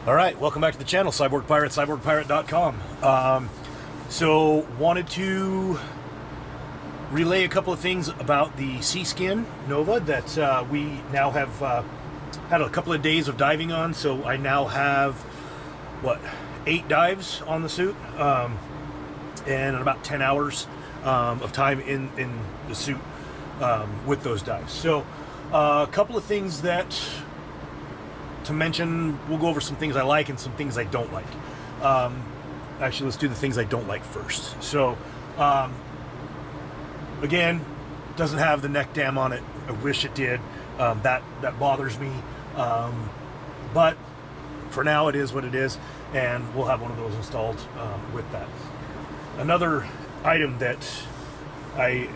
All right, welcome back to the channel, Cyborg Pirate, cyborgpirate.com. So wanted to relay a couple of things about the Seaskin Nova that we now have had a couple of days of diving on. So I now have, what, 8 dives on the suit, and about 10 hours of time in the suit with those dives. So a couple of things that to mention. We'll go over some things I like and some things I don't like. Actually, let's do the things I don't like first. So again, doesn't have the neck dam on it. I wish it did. That bothers me, but for now it is what it is, and we'll have one of those installed with that. Another item that I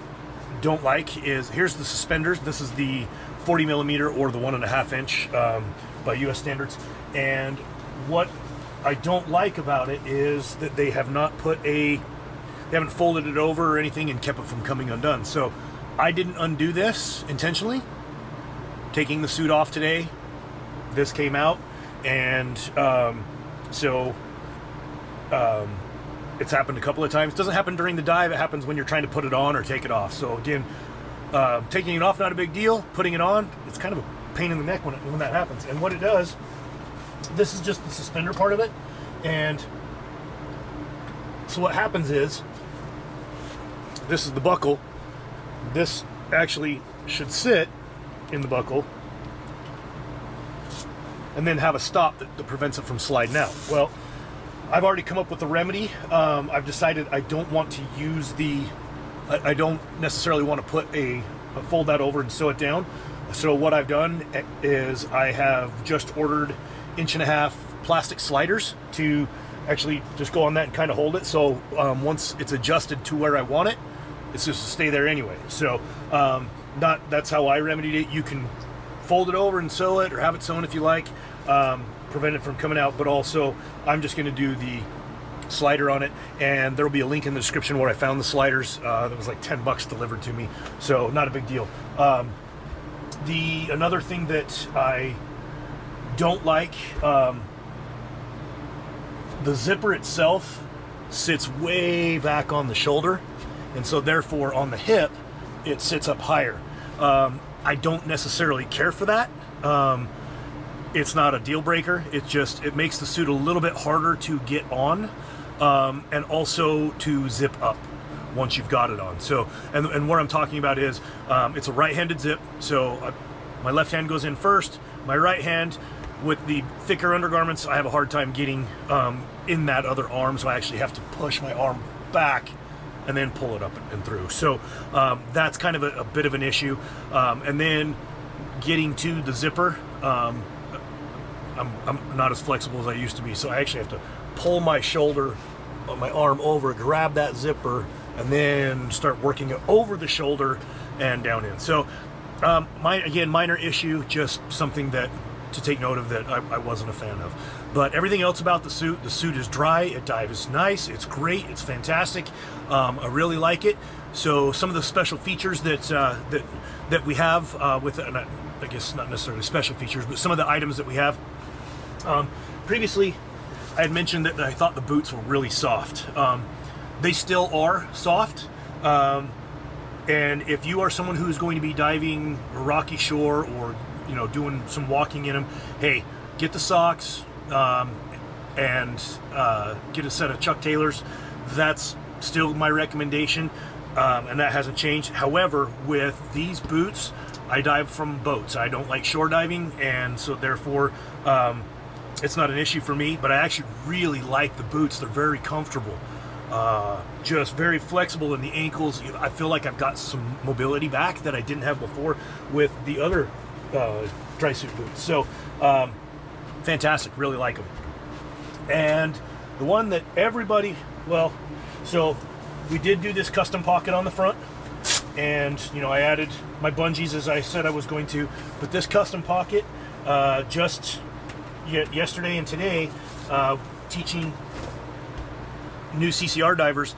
don't like is, here's the suspenders. This is the 40 millimeter or the 1.5 inch by US standards, and what I don't like about it is that they have not they haven't folded it over or anything and kept it from coming undone. So I didn't undo this intentionally. Taking the suit off today, this came out, and it's happened a couple of times. It doesn't happen during the dive, it happens when you're trying to put it on or take it off. So again, taking it off, not a big deal. Putting it on, it's kind of a pain in the neck when that happens. And what it does, this is just the suspender part of it, and so what happens is, this is the buckle. This actually should sit in the buckle and then have a stop that prevents it from sliding out. Well, I've already come up with a remedy. I've decided I don't want to use I don't necessarily want to put fold that over and sew it down. So what I've done is I have just ordered 1.5-inch plastic sliders to actually just go on that and kind of hold it. So once it's adjusted to where I want it, it's just to stay there anyway. So that's how I remedied it. You can fold it over and sew it, or have it sewn if you like, prevent it from coming out. But also, I'm just going to do the slider on it, and there will be a link in the description where I found the sliders. That was like $10 delivered to me, so not a big deal. Another thing that I don't like, the zipper itself sits way back on the shoulder, and so therefore on the hip it sits up higher. I don't necessarily care for that. It's not a deal breaker. It makes the suit a little bit harder to get on, and also to zip up once you've got it on. So, and what I'm talking about is, it's a right-handed zip. So my left hand goes in first. My right hand, with the thicker undergarments, I have a hard time getting in that other arm. So I actually have to push my arm back and then pull it up and through. So that's kind of a bit of an issue. And then getting to the zipper, I'm not as flexible as I used to be. So I actually have to pull my arm over, grab that zipper, and then start working it over the shoulder and down in. So again, minor issue, just something to take note of that I wasn't a fan of. But everything else about the suit is dry, it dives nice, it's great, it's fantastic. I really like it. So some of the special features that we have with it, and I guess not necessarily special features, but some of the items that we have. Previously, I had mentioned that I thought the boots were really soft. They still are soft. And if you are someone who's going to be diving a rocky shore, or doing some walking in them, hey, get the socks and get a set of Chuck Taylors. That's still my recommendation, and that hasn't changed. However, with these boots, I dive from boats. I don't like shore diving, and so therefore it's not an issue for me. But I actually really like the boots. They're very comfortable, just very flexible in the ankles. I feel like I've got some mobility back that I didn't have before with the other Drysuit boots. So fantastic, really like them. And the one that so we did do this custom pocket on the front, and I added my bungees as I said I was going to, but this custom pocket, just yesterday and today, teaching new CCR divers,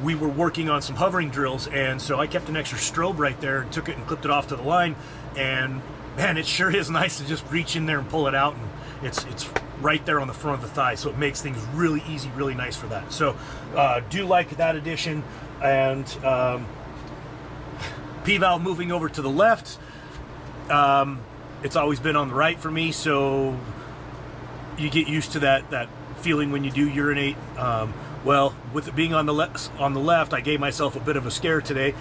we were working on some hovering drills, and so I kept an extra strobe right there and took it and clipped it off to the line, and man, it sure is nice to just reach in there and pull it out, and it's right there on the front of the thigh, so it makes things really easy, really nice for that. So do like that addition. And P-valve moving over to the left, it's always been on the right for me, so you get used to that feeling when you do urinate. Well, with it being on the left, I gave myself a bit of a scare today.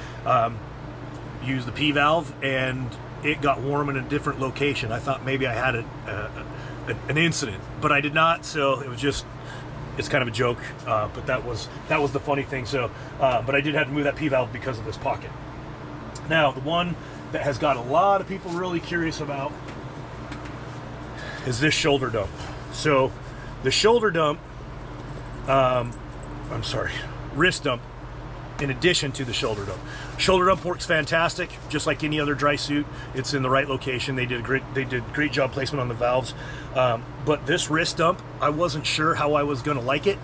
Used the P-valve, and it got warm in a different location. I thought maybe I had an incident, but I did not. So it was just, it's kind of a joke. But that was the funny thing. So, but I did have to move that P-valve because of this pocket. Now, the one that has got a lot of people really curious about is this shoulder dump. So the shoulder dump, wrist dump, in addition to the shoulder dump. Shoulder dump works fantastic, just like any other Drysuit. It's in the right location. They did great job placement on the valves. But this wrist dump, I wasn't sure how I was going to like it.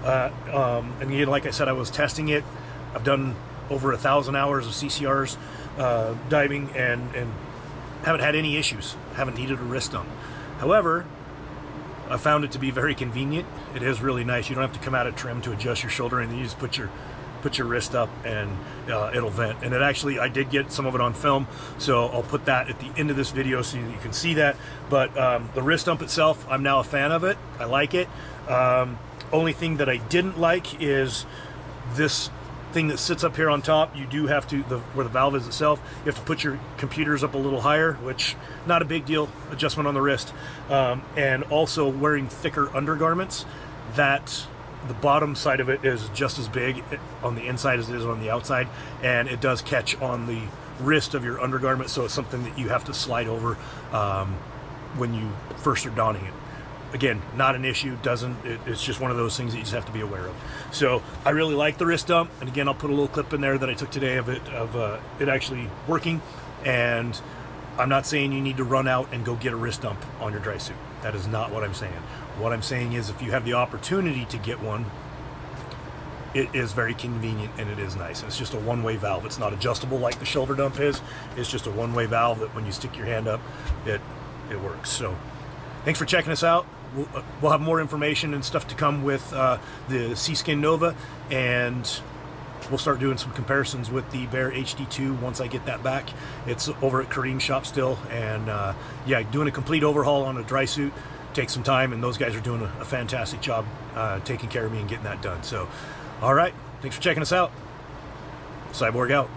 And again, like I said, I was testing it. I've done over 1,000 hours of CCRs diving, and haven't had any issues. Haven't needed a wrist dump. However, I found it to be very convenient. It is really nice. You don't have to come out of trim to adjust your shoulder, and then you just put your wrist up, and it'll vent. And it actually, I did get some of it on film, so I'll put that at the end of this video so you can see that. But the wrist dump itself, I'm now a fan of it. I like it. Only thing that I didn't like is this thing that sits up here on top. You do have to, where the valve is itself, you have to put your computers up a little higher, which not a big deal, adjustment on the wrist. And also wearing thicker undergarments, that the bottom side of it is just as big on the inside as it is on the outside, and it does catch on the wrist of your undergarment, so it's something that you have to slide over when you first are donning it. Again, not an issue, it's just one of those things that you just have to be aware of. So I really like the wrist dump, and again, I'll put a little clip in there that I took today of it actually working. And I'm not saying you need to run out and go get a wrist dump on your Drysuit. That is not what I'm saying. What I'm saying is, if you have the opportunity to get one, it is very convenient and it is nice. It's just a one-way valve. It's not adjustable like the shoulder dump is. It's just a one-way valve that when you stick your hand up, it works. So thanks for checking us out. We'll have more information and stuff to come with the Seaskin Nova, and we'll start doing some comparisons with the Bear HD2 once I get that back. It's over at Kareem's shop still, and yeah, doing a complete overhaul on a Drysuit takes some time, and those guys are doing a fantastic job taking care of me and getting that done. So, all right, thanks for checking us out. Cyborg out.